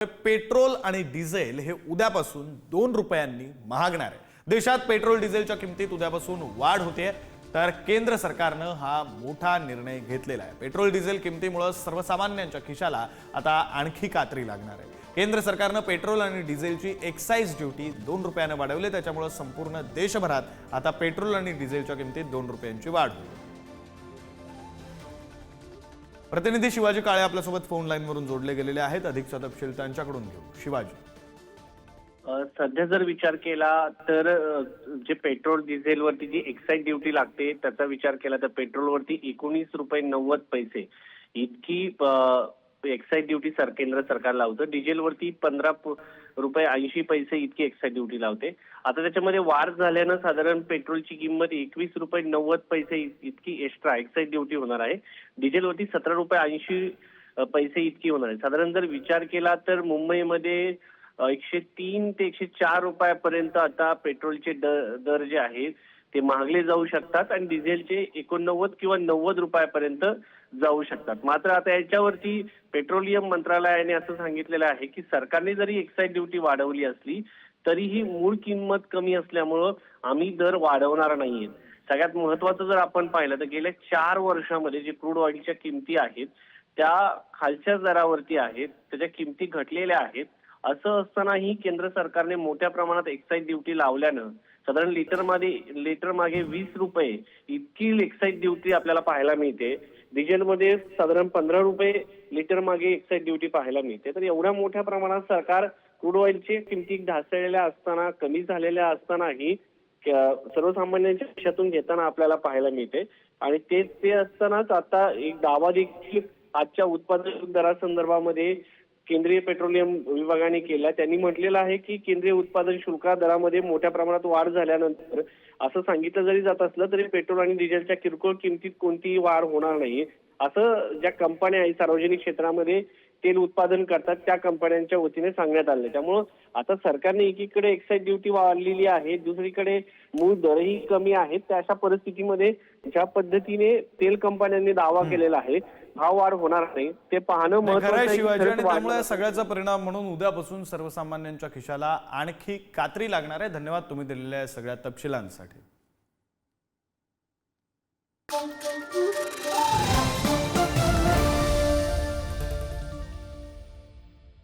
Petrol आणि diesel हे उद्यापासून 2 रुपयांनी महागणार आहे। देशात पेट्रोल डिझेलच्या किमतीत उद्यापासून वाढ होते, तर केंद्र सरकारनं हा मोठा निर्णय घेतलेला आहे। पेट्रोल डिझेल किमतीमुळे सर्वसामान्यांच्या खिशाला आता आणखी कात्री लागणार आहे। केंद्र सरकारनं पेट्रोल आणि डिझेलची एक्साइज ड्यूटी 2 रुपयाने वाढवली, त्याच्यामुळे संपूर्ण देशभरात आता पेट्रोल आणि डिझेलच्या किमतीत 2 रुपयांची वाढ होईल। प्रतिनिधी शिवाजी काळे आपल्यासोबत फोन लाईनवरून जोडले गेलेले आहेत। अधिकचा तपशील त्यांच्याकडून घेऊ। शिवाजी, सध्या जर विचार केला तर जे पेट्रोल डिझेल वरती जी एक्साइज ड्यूटी लागते त्याचा विचार केला तर पेट्रोल वरती 19 रुपये 90 पैसे इतकी एक्साइज ड्यूटी केंद्र सरकार लावतं। डिझेल वरती 15 रुपये 80 पैसे इतकी एक्साइज ड्यूटी लावते। आता त्याच्यामध्ये वाढ झाल्यानं साधारण पेट्रोलची किंमत 21 रुपये 90 पैसे इतकी एक्स्ट्रा एक्साइज ड्यूटी होणार आहे। डिझेल वरती 17 रुपये 80 पैसे इतकी होणार आहे। साधारण जर विचार केला तर मुंबईमध्ये 103 ते 104 रुपयापर्यंत आता पेट्रोलचे दर जे आहेत ते महागले जाऊ शकतात आणि डिझेलचे 89 किंवा 90 रुपयापर्यंत जाऊ शकतात। मात्र आता याच्यावरती पेट्रोलियम मंत्रालयाने असं सांगितलेलं आहे की सरकारने जरी एक्साइज ड्यूटी वाढवली असली तरीही मूळ किंमत कमी असल्यामुळं आम्ही दर वाढवणार नाहीये। सगळ्यात महत्त्वाचं जर आपण पाहिलं तर गेल्या 4 वर्षांमध्ये जे क्रूड ऑइलच्या किमती आहेत त्या खालच्या दरावरती आहेत, त्याच्या किमती घटलेल्या आहेत। असं असतानाही केंद्र सरकारने मोठ्या प्रमाणात एक्साइज ड्यूटी लावल्यानं साधारण लिटर मागे 20 रुपये इतकी एक्साइज ड्यूटी आपल्याला पाहायला मिळते। डिझेलमध्ये साधारण 15 रुपये लिटर मागे एक्साइज ड्यूटी पाहायला मिळते। तर एवढ्या मोठ्या प्रमाणात सरकार क्रूड ऑइलचे किमती ढासळलेल्या असताना, कमी झालेल्या असतानाही सर्वसामान्यांच्या खिशातून घेताना आपल्याला पाहायला मिळते। आणि ते असतानाच आता एक दावा देखील आजच्या उत्पादन दरासंदर्भामध्ये केंद्रीय पेट्रोलियम विभागाने केला। त्यांनी म्हटलेलं आहे की केंद्रीय उत्पादन शुल्क दरामध्ये मोठ्या प्रमाणात वाढ झाल्यानंतर असं सांगितलं जरी जात असलं तरी पेट्रोल आणि डिझेलच्या किरकोळ किमतीत कोणतीही वाढ होणार नाही, असं ज्या कंपन्या आहेत सार्वजनिक क्षेत्रामध्ये तेल उत्पादन करतात त्या कंपन्यांच्या वतीने सांगण्यात आले। त्यामुळं आता सरकारने एकीकडे एक्साइज ड्यूटी वाढलेली आहे, दुसरीकडे मूळ दरही कमी आहेत। त्या अशा परिस्थितीमध्ये ज्या पद्धतीने तेल कंपन्यांनी दावा केलेला आहे भाव वाढ होणार नाही ते पाहणं महत्त्वाचं आहे। शिवाजी, आणि त्यामुळे सगळ्याचा परिणाम म्हणून उद्यापासून सर्वसामान्यांच्या खिशाला आणखी कात्री लागणार आहे। धन्यवाद तुम्ही दिलेल्या सगळ्या तपशिलांसाठी।